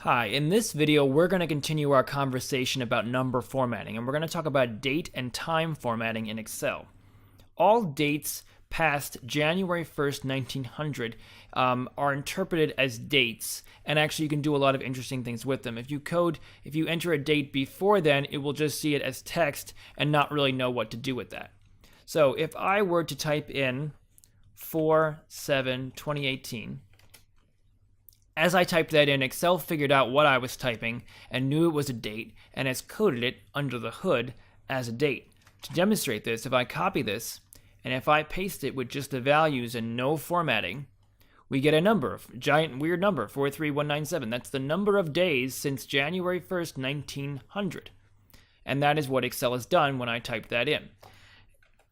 Hi, in this video we're going to continue our conversation about number formatting, and we're going to talk about date and time formatting in Excel. All dates past January 1st, 1900 are interpreted as dates, and actually you can do a lot of interesting things with them. If you enter a date before then, it will just see it as text and not really know what to do with that. So if I were to type in 4/7/2018, as I typed that in, Excel figured out what I was typing and knew it was a date and has coded it under the hood as a date. To demonstrate this, if I copy this and if I paste it with just the values and no formatting, we get a number, a giant weird number, 43197. That's the number of days since January 1st, 1900. And that is what Excel has done when I typed that in.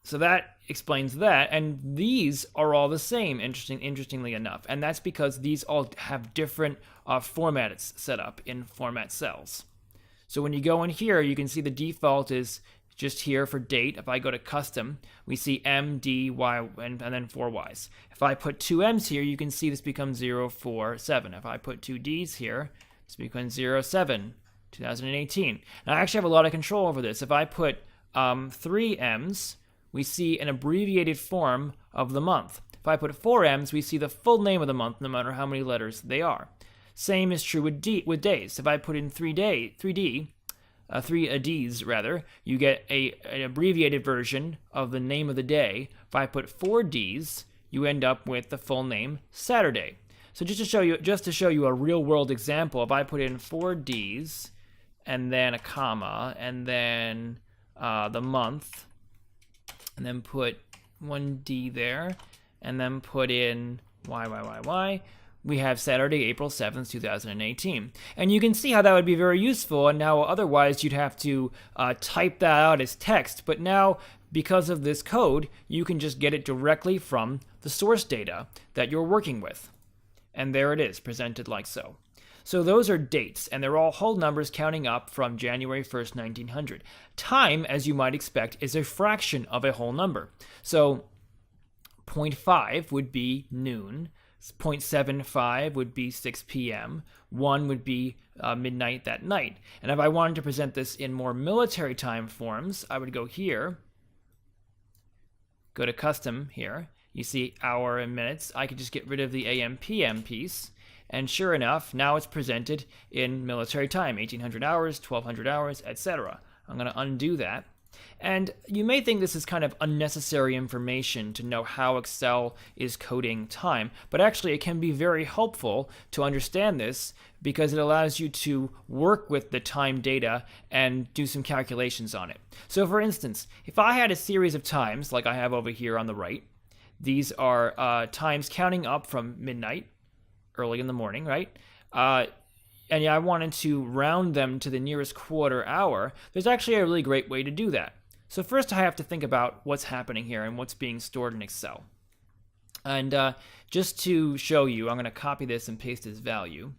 So that explains that, and these are all the same, interestingly enough, and that's because these all have different formats set up in format cells. So when you go in here, you can see the default is just here for date. If I go to custom, we see M, D, Y, and then 4 Ys. If I put 2 M's here, you can see this becomes 047. If I put 2 D's here, this becomes 07, 2018. Now I actually have a lot of control over this. If I put 3 M's, we see an abbreviated form of the month. If I put 4 M's, we see the full name of the month, no matter how many letters they are. Same is true with days. If I put in 3 D's, you get an abbreviated version of the name of the day. If I put 4 D's, you end up with the full name Saturday. So just to show you a real-world example, if I put in 4 D's and then a comma and then the month, and then put 1 D there, and then put in Y, we have Saturday, April 7th, 2018. And you can see how that would be very useful, and now otherwise you'd have to type that out as text. But now, because of this code, you can just get it directly from the source data that you're working with. And there it is, presented like so. So those are dates, and they're all whole numbers counting up from January 1st, 1900. Time, as you might expect, is a fraction of a whole number. So 0.5 would be noon, 0.75 would be 6 p.m., 1 would be midnight that night. And if I wanted to present this in more military time forms, I would go here, go to custom here. You see hour and minutes. I could just get rid of the AM PM piece. And sure enough, now it's presented in military time, 1800 hours, 1200 hours, etc. I'm going to undo that. And you may think this is kind of unnecessary information to know how Excel is coding time, but actually it can be very helpful to understand this because it allows you to work with the time data and do some calculations on it. So for instance, if I had a series of times, like I have over here on the right, these are times counting up from midnight, early in the morning, right? And yeah, I wanted to round them to the nearest quarter hour. There's actually a really great way to do that. So first I have to think about what's happening here and what's being stored in Excel. And just to show you, I'm going to copy this and paste this value.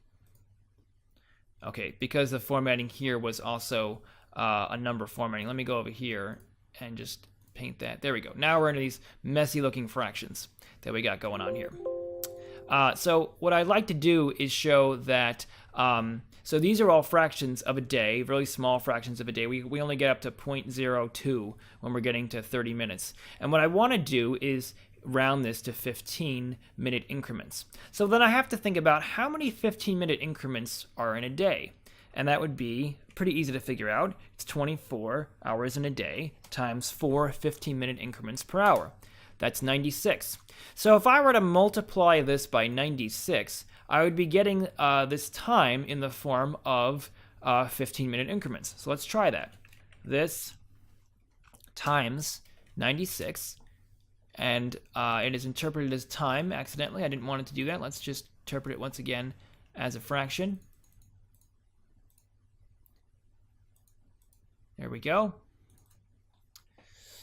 Okay, because the formatting here was also a number formatting. Let me go over here and just paint that. There we go. Now we're into these messy looking fractions that we got going on here. So what I'd like to do is show that, so these are all fractions of a day, really small fractions of a day. We only get up to 0.02 when we're getting to 30 minutes. And what I want to do is round this to 15-minute increments. So then I have to think about how many 15-minute increments are in a day. And that would be pretty easy to figure out. It's 24 hours in a day times 4 15-minute increments per hour. That's 96. So if I were to multiply this by 96, I would be getting this time in the form of 15-minute increments. So let's try that. This times 96, and it is interpreted as time accidentally. I didn't want it to do that. Let's just interpret it once again as a fraction. There we go.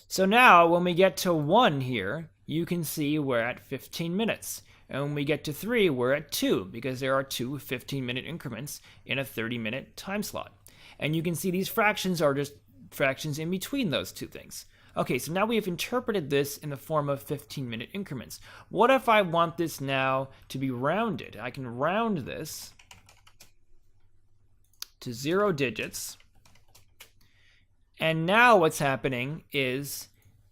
So now when we get to 1 here, you can see we're at 15 minutes. And when we get to 3, we're at 2 because there are 2 15-minute increments in a 30-minute time slot. And you can see these fractions are just fractions in between those two things. Okay, so now we have interpreted this in the form of 15-minute increments. What if I want this now to be rounded? I can round this to 0 digits. And now what's happening is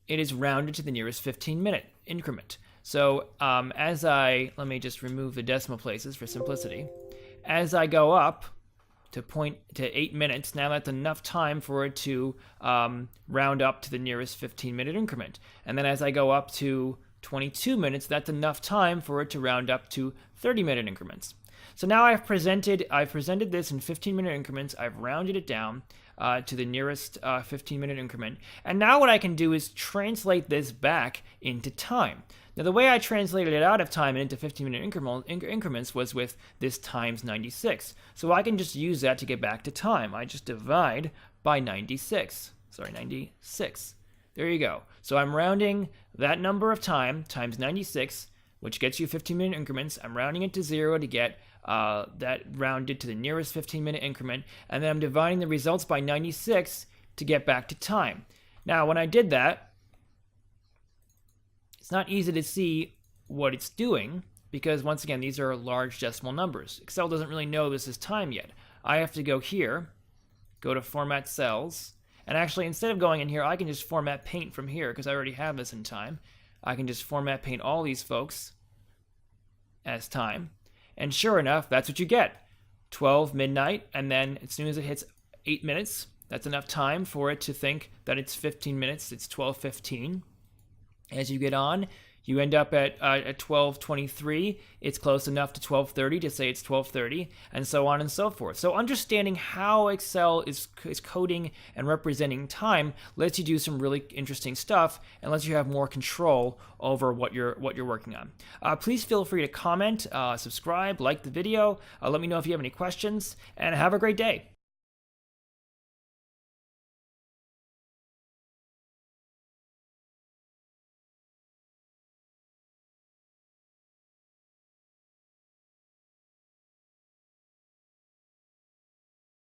it is rounded to the nearest 15-minute increment. So let me just remove the decimal places for simplicity. As I go up to 8 minutes, now that's enough time for it to round up to the nearest 15-minute increment. And then as I go up to 22 minutes, that's enough time for it to round up to 30-minute increments. So now I've presented this in 15-minute increments. I've rounded it down to the nearest 15-minute increment. And now what I can do is translate this back into time. Now, the way I translated it out of time and into 15-minute increments was with this times 96. So I can just use that to get back to time. I just divide by 96. Sorry, 96. There you go. So I'm rounding that number of time times 96, which gets you 15-minute increments. I'm rounding it to 0 to get that rounded to the nearest 15-minute increment. And then I'm dividing the results by 96 to get back to time. Now, when I did that, it's not easy to see what it's doing because, once again, these are large decimal numbers. Excel doesn't really know this is time yet. I have to go here, go to Format Cells, and actually, instead of going in here, I can just Format Paint from here because I already have this in time. I can just Format Paint all these folks as time. And sure enough, that's what you get. 12 midnight, and then as soon as it hits 8 minutes, that's enough time for it to think that it's 15 minutes. It's 12:15. As you get on, you end up at 12:23. It's close enough to 12:30 to say it's 12:30, and so on and so forth. So understanding how Excel is coding and representing time lets you do some really interesting stuff and lets you have more control over what you're working on. Please feel free to comment, subscribe, like the video. Let me know if you have any questions, and have a great day.